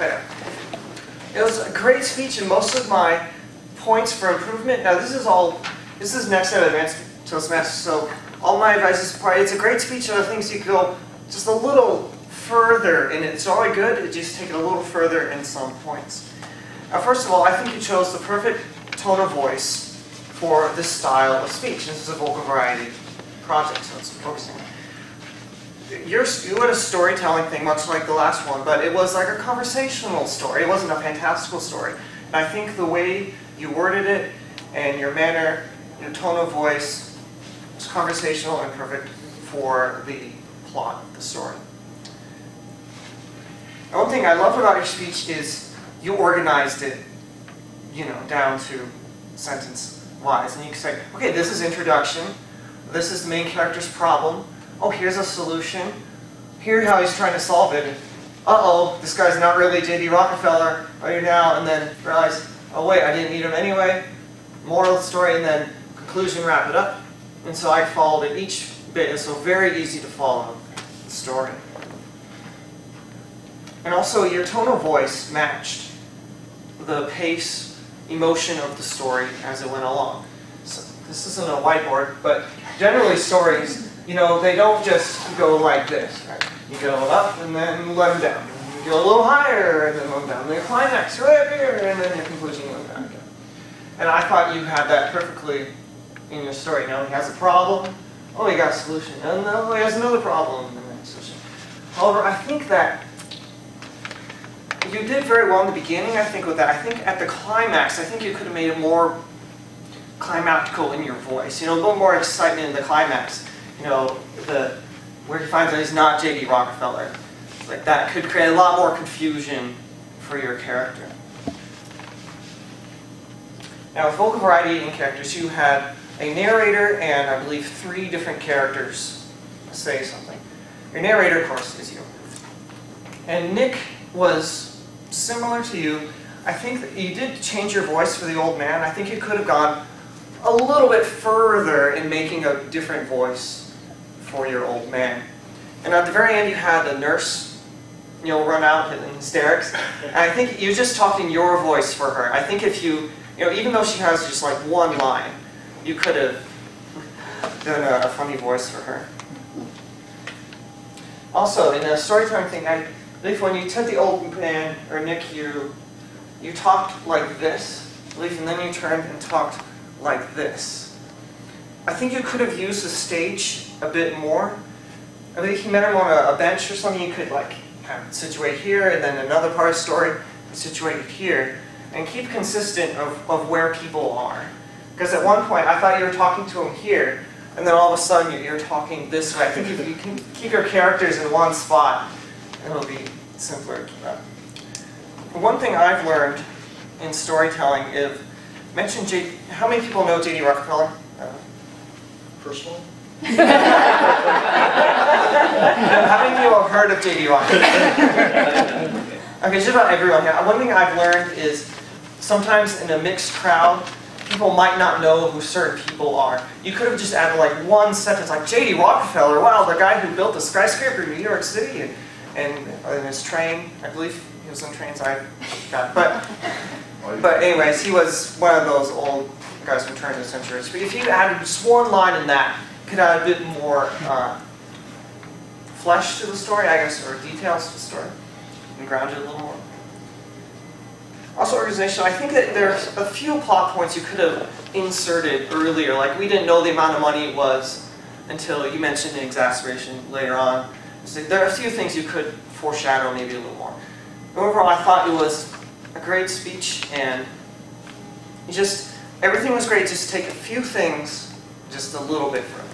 It was a great speech, and most of my points for improvement. Now this is Next Step Advanced Toastmasters, so all my advice is probably it's a great speech. Other things you could go just a little further in it. It's already good. It just take it a little further in some points. Now, first of all, I think you chose the perfect tone of voice for this style of speech. This is a vocal variety project, so it's focusing. You had a storytelling thing, much like the last one, but it was like a conversational story. It wasn't a fantastical story. And I think the way you worded it and your manner, your tone of voice was conversational and perfect for the plot of the story. And one thing I love about your speech is you organized it, down to sentence-wise. And you can say, okay, this is introduction. This is the main character's problem. Oh, here's a solution. Here's how he's trying to solve it. Uh-oh, this guy's not really J.D. Rockefeller right now, and then realize, oh wait, I didn't need him anyway. Moral of the story, and then conclusion, wrap it up. And so I followed it each bit, and so very easy to follow the story. And also, your tone of voice matched the pace, emotion of the story as it went along. So this isn't a whiteboard, but generally stories, they don't just go like this, right? You go up and then let them down. You go a little higher and then let them down. Then your climax right up here, and then your conclusion let them down again. And I thought you had that perfectly in your story. Now he has a problem. Oh, he got a solution. And no, he has another problem. And then a solution. However, I think that you did very well in the beginning, I think, with that. I think at the climax, I think you could have made it more climactical in your voice. A little more excitement in the climax. Where he finds out he's not J.D. Rockefeller. Like that could create a lot more confusion for your character. Now, with vocal variety in characters, you had a narrator and, I believe, 3 different characters say something. Your narrator, of course, is you. And Nick was similar to you. I think that you did change your voice for the old man. I think you could have gone a little bit further in making a different voice for your old man. And at the very end, you had the nurse, run out in hysterics. And I think you just talked in your voice for her. I think if you, even though she has just like one line, you could have done a funny voice for her. Also, in a storytelling thing, I believe when you took the old man, or Nick, you talked like this, I believe, and then you turned and talked like this. I think you could have used the stage a bit more. I believe if you met him on a bench or something, you could like kind of situate here, and then another part of the story situated here, and keep consistent of where people are. Because at one point, I thought you were talking to him here, and then all of a sudden you're talking this way. I think if you can keep your characters in one spot, it'll be simpler to keep up. One thing I've learned in storytelling is, how many people know J.D. Rockefeller? Personally? How many people have heard of J.D. Rockefeller? Okay, just about everyone here. One thing I've learned is sometimes in a mixed crowd, people might not know who certain people are. You could have just added like one sentence like, J.D. Rockefeller, wow, the guy who built the skyscraper in New York City, and in his train, I believe he was on trains, I forgot. But anyways, he was one of those old guys from turn of the century. But if you added just one line in that, you could add a bit more flesh to the story, I guess, or details to the story, and ground it a little more. Also, organization, I think that there's a few plot points you could have inserted earlier. Like, we didn't know the amount of money it was until you mentioned the exacerbation later on. So there are a few things you could foreshadow maybe a little more. Overall, I thought it was a great speech, and everything was great. Just take a few things just a little bit further.